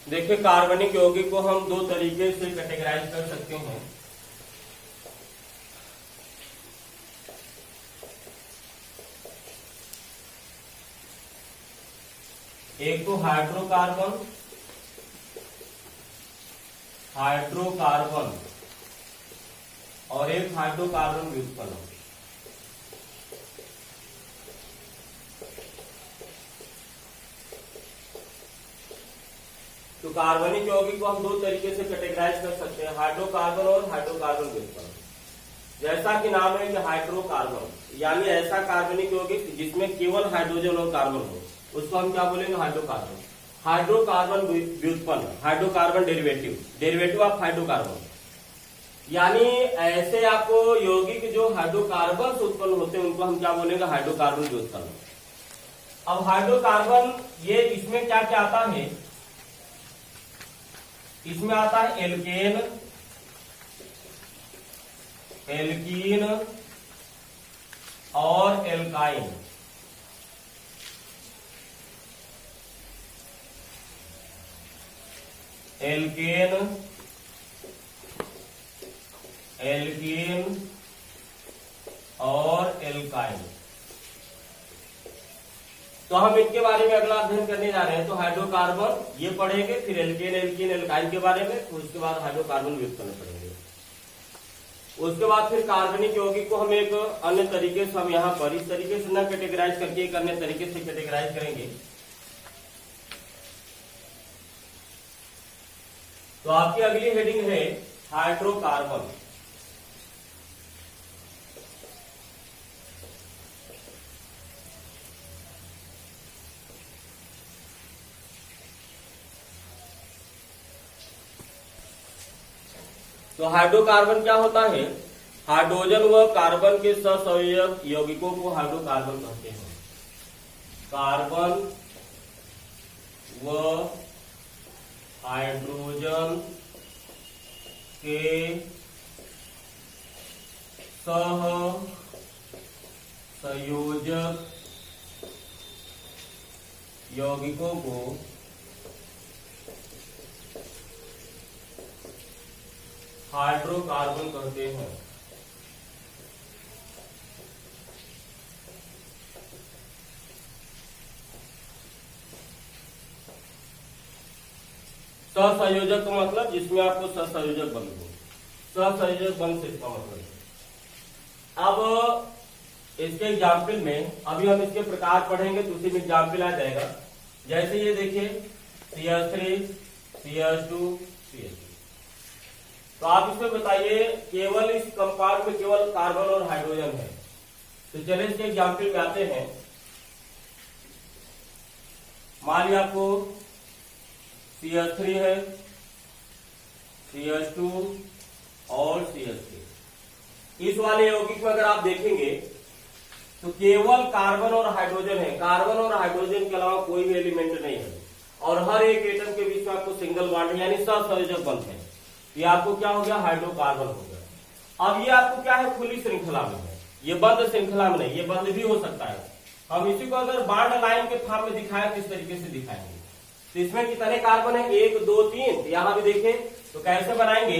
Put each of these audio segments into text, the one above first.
देखिए, कार्बनिक यौगिक को हम दो तरीके से कैटेगराइज कर सकते हैं। एक तो हाइड्रोकार्बन और एक हाइड्रोकार्बन व्युत्पन्न। तो कार्बनिक यौगिक को हम दो तरीके से कैटेगराइज कर सकते हैं, हाइड्रोकार्बन और हाइड्रोकार्बन व्युत्पन्न। जैसा कि नाम है कि हाइड्रोकार्बन यानी ऐसा कार्बनिक यौगिक जिसमें केवल हाइड्रोजन और कार्बन हो, उसको हम क्या बोलेंगे? हाइड्रोकार्बन। हाइड्रोकार्बन व्युत्पन्न, हाइड्रोकार्बन डेरिवेटिव ऑफ हाइड्रोकार्बन, यानी ऐसे आपको यौगिक जो हाइड्रोकार्बन से उत्पन्न होते हैं उनको हम क्या बोलेंगे? हाइड्रोकार्बन व्युत्पन्न। अब हाइड्रोकार्बन ये इसमें क्या क्या आता है? इसमें आता है एल्केन और एल्काइन। एल्केन और एल्काइन। तो हम इनके बारे में अगला अध्ययन करने जा रहे हैं। तो हाइड्रोकार्बन ये पढ़ेंगे, फिर एल्केन एल्काइन के बारे में, फिर उसके बाद हाइड्रोकार्बन व्युत्पन्न पढ़ेंगे। उसके बाद फिर कार्बनिक यौगिक को हम एक अन्य तरीके से हम यहाँ पर इस तरीके से न कैटेगराइज करके एक अन्य तरीके से कैटेगराइज करेंगे। तो आपकी अगली हेडिंग है हाइड्रोकार्बन। तो हाइड्रोकार्बन क्या होता है? हाइड्रोजन व कार्बन के सहसंयोजक यौगिकों को हाइड्रोकार्बन कहते हैं। कार्बन व हाइड्रोजन के सहसंयोजक यौगिकों को हाइड्रोकार्बन कहते हैं। सहसंयोजक का मतलब जिसमें आपको सहसंयोजक बंध हो, सहसंयोजक बंध से इसका मतलब है। अब इसके एग्जाम्पल में अभी हम इसके प्रकार पढ़ेंगे तो उसी में एग्जाम्पल आ जाएगा। जैसे ये देखिए CH3 CH2 CH2। तो आप इसमें बताइए केवल इस कंपाउंड में केवल कार्बन और हाइड्रोजन है। तो चलिए इसके एग्जाम्पल में आते हैं। मान लिया आपको CH3 है, CH2 और CH3। इस वाले यौगिक में अगर आप देखेंगे तो केवल कार्बन और हाइड्रोजन है। कार्बन और हाइड्रोजन के अलावा कोई भी एलिमेंट नहीं है और हर एक एटम के बीच में आपको सिंगल बॉन्ड है यानी सहसंयोजक बंध है। ये आपको क्या हो गया? हाइड्रोकार्बन हो गया। अब ये आपको क्या है? खुली श्रृंखला में है, ये बंद श्रृंखला में नहीं, ये बंद भी हो सकता है। हम इसी को अगर बॉन्ड लाइन के फॉर्म में दिखाएं तो इस तरीके से दिखाएंगे। तो इसमें कितने कार्बन है? 1 2 3। यहां भी देखें तो कैसे बनाएंगे?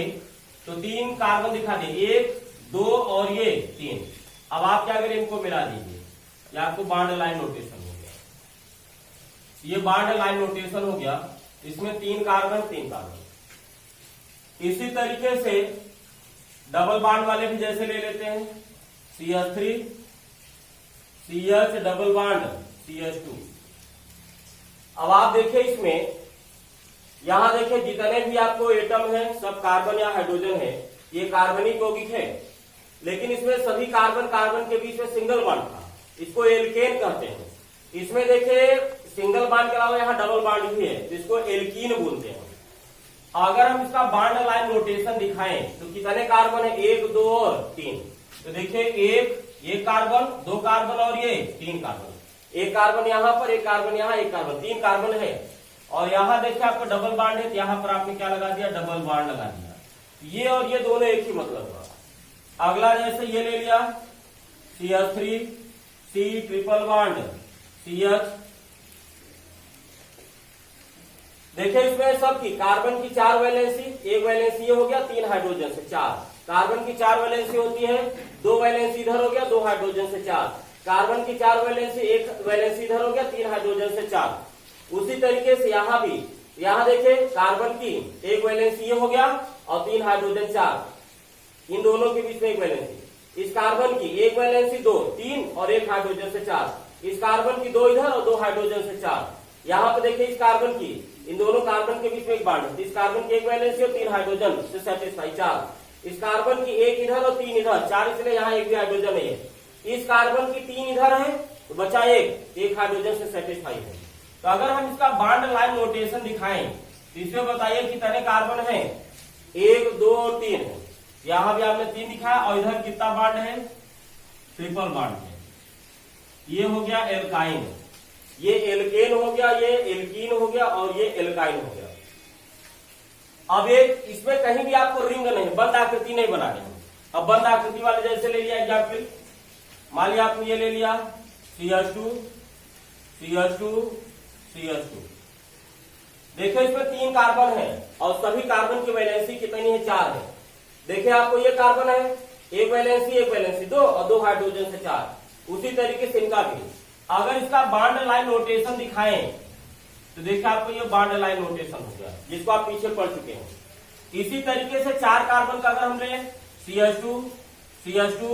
तो 3 कार्बन दिखा दिए, 1 2 और ये 3। अब आप क्या करें? इनको मिला दीजिए, ये आपको बॉन्ड लाइन नोटेशन हो गया। ये बॉन्ड लाइन नोटेशन हो गया। इसमें 3 कार्बन 3 कार्बन। इसी तरीके से डबल बॉन्ड वाले भी जैसे ले लेते हैं, CH3 CH double bond CH2। अब आप देखिए इसमें यहां देखिए जितने भी आपको एटम है सब कार्बन या हाइड्रोजन है, ये कार्बनिक यौगिक है। लेकिन इसमें सभी कार्बन कार्बन के बीच में सिंगल बॉन्ड था, इसको एल्केन कहते हैं। इसमें देखिए सिंगल बॉन्ड के अलावा यहाँ डबल बॉन्ड भी है जिसको एल्कीन बोलते हैं। अगर हम इसका बॉन्ड लाइन नोटेशन दिखाएं तो कितने कार्बन है? 1 2 और 3। तो देखिए 1 कार्बन, 2 कार्बन और ये 3 कार्बन। 1 कार्बन यहाँ पर, 1 कार्बन यहाँ, 1 कार्बन, 3 कार्बन है। और यहाँ देखिए आपको डबल बॉन्ड है तो यहाँ पर आपने क्या लगा दिया? डबल बॉन्ड लगा दिया। ये और ये दोनों एक ही मतलब हुआ। अगला जैसे ये ले लिया CH3 C triple bond CH देखिए इसमें सबकी कार्बन की 4 वैलेंसी, एक वैलेंसी ये हो गया 3 हाइड्रोजन से 4, कार्बन की 4 वैलेंसी होती है, 2 वैलेंसी इधर हो गया 2 हाइड्रोजन से 4, कार्बन की 4 वैलेंसी, 1 वैलेंसी इधर हो गया 3 हाइड्रोजन से 4। उसी तरीके से यहाँ भी, यहाँ देखिए कार्बन की 1 वैलेंसी ये हो गया और 3 हाइड्रोजन 4, इन दोनों के बीच में 1 वैलेंसी। इस कार्बन की 1 वैलेंसी 2, 3 और 1 हाइड्रोजन से 4, इस कार्बन की 2 इधर और 2 हाइड्रोजन से 4। यहाँ पे देखिए इस कार्बन की, इन दोनों कार्बन के बीच में एक बॉन्ड, इस कार्बन की 1 वैलेंसी और 3 हाइड्रोजन से सेटिस्फाई 4, इस कार्बन की 1 इधर और 3 इधर 4, इसलिए यहाँ एक भी हाइड्रोजन नहीं है। इस कार्बन की 3 इधर है तो बचा 1 हाइड्रोजन से सेटिस्फाई है। तो अगर हम इसका बॉन्ड लाइन नोटेशन दिखाएं तो इसमें बताइए कितने कार्बन है, 1 2 और 3 है। यहाँ भी आपने 3 दिखाया और इधर कितना बॉन्ड है, ट्रिपल बॉन्ड है। ये हो गया एल्काइन, ये एल्केन हो गया, ये एल्कीन हो गया और ये एल्काइन हो गया। अब ये इसमें कहीं भी आपको रिंग नहीं, बंद आकृति नहीं बनानी है। अब बंद आकृति वाले जैसे ले लिया एग्जाम्पल, मान लिया आपने ये ले लिया CH2 CH2 CH2। देखिए इसमें 3 कार्बन है और सभी कार्बन की वैलेंसी कितनी है, 4 है। देखिए आपको ये कार्बन है, 1 वैलेंसी 2 और 2 हाइड्रोजन से 4। उसी तरीके से इनका भी अगर इसका बॉन्ड लाइन नोटेशन दिखाएं तो देखिए आपको ये बॉन्ड लाइन नोटेशन हो गया, जिसको आप पीछे पढ़ चुके हैं। इसी तरीके से 4 कार्बन का अगर हम लें CH2 CH2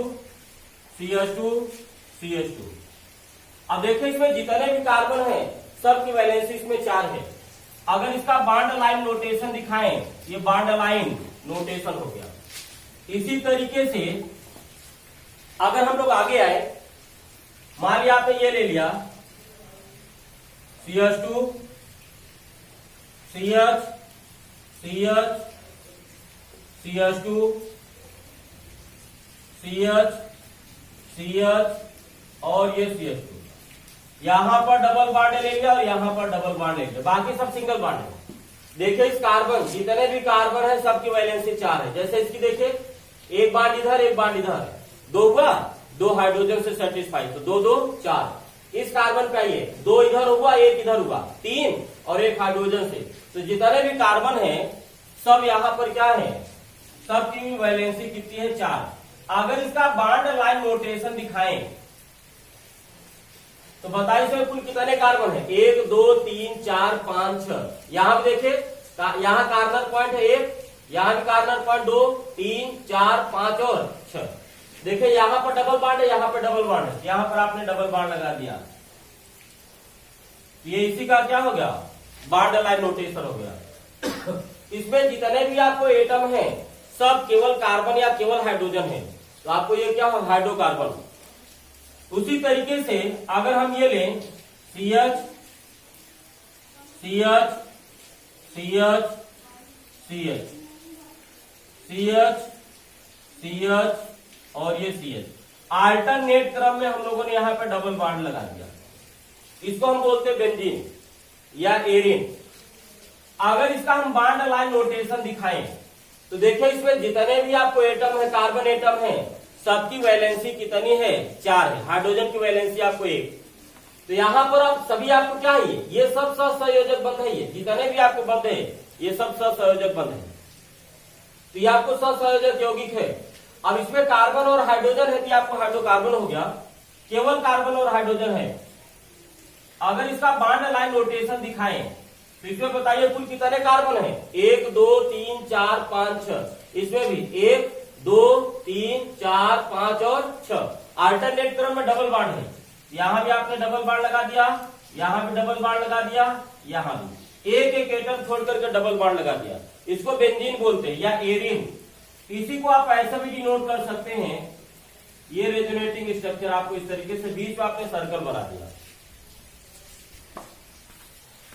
CH2 CH2, अब देखिए इसमें जितने भी कार्बन हैं सबकी वैलेंसी इसमें 4 है। अगर इसका बॉन्ड लाइन नोटेशन दिखाएं, ये बॉन्ड लाइन नोटेशन हो गया। इसी तरीके से अगर हम लोग आगे आए, मान लिया आपने ये ले लिया CH2 CH CH CH2 CH CH और ये CH2, यहां पर डबल बॉन्ड ले लिया और यहां पर डबल बॉन्ड ले लिया, बाकी सब सिंगल बॉन्ड है। देखिए इस कार्बन, जितने भी कार्बन है सबकी वैलेंसी 4 है। जैसे इसकी देखिए, 1 बॉन्ड इधर 1 बॉन्ड इधर, 2 हुआ, 2 हाइड्रोजन से सेटिस्फाई, तो 2 2 4। इस कार्बन का ये 2 इधर हुआ 1 इधर हुआ, 3 और 1 हाइड्रोजन से, तो जितने भी कार्बन है सब यहाँ पर क्या है, सबकी वैलेंसी कितनी है, 4। अगर इसका बॉन्ड लाइन नोटेशन दिखाएं तो बताइए इसमें कुल कितने कार्बन है, 1 2 3 4 5 6। यहाँ भी देखिए, यहाँ कार्बन पॉइंट है 1, यहाँ भी कार्बन पॉइंट 2 3 4 5 और 6। देखिए यहाँ पर डबल बॉन्ड है, यहाँ पर डबल बॉन्ड है, यहाँ पर आपने डबल बॉन्ड लगा दिया, ये इसी का क्या हो गया, बॉन्ड लाइन नोटेशन हो गया। इसमें जितने भी आपको एटम है सब केवल कार्बन या केवल हाइड्रोजन है, तो आपको ये क्या हो, हाइड्रोकार्बन। उसी तरीके से अगर हम ये लें CH CH CH CH CH CH और ये CH, अल्टरनेट क्रम में हम लोगों ने यहाँ पे डबल बॉन्ड लगा दिया। इसको हम बोलते हैं बेंजीन या एरिन। अगर इसका हम बॉन्ड लाइन नोटेशन दिखाएं तो देखिए इसमें जितने भी आपको एटम है, कार्बन एटम है, सबकी वैलेंसी कितनी है, 4 है। हाइड्रोजन की वैलेंसी आपको 1। तो यहाँ पर अब सभी आपको क्या है, ये सब सहसंयोजक बंध है, ये जितने भी आपको बंध है ये सब सहसंयोजक बंध है, तो ये आपको सहसंयोजक यौगिक है। अब इसमें कार्बन और हाइड्रोजन है, तो आपको हाइड्रोकार्बन हो गया, केवल कार्बन और हाइड्रोजन है। अगर इसका बॉन्ड लाइन नोटेशन दिखाएं तो इसमें बताइए कुल कितने कार्बन है, 1 2 3 4 5 6। इसमें भी 1 2 3 4 5 और 6, अल्टरनेट क्रम में डबल बॉन्ड है। यहां भी आपने डबल बॉन्ड लगा दिया, यहां भी डबल बॉन्ड लगा दिया, यहां भी एक एक एटम छोड़ करके डबल बॉन्ड लगा दिया। इसको बेंजीन बोलते हैं या एरिन। इसी को आप ऐसा भी डिनोट कर सकते हैं, ये रेजोनेटिंग स्ट्रक्चर आपको इस तरीके से बीच में आपने सर्कल बना दिया।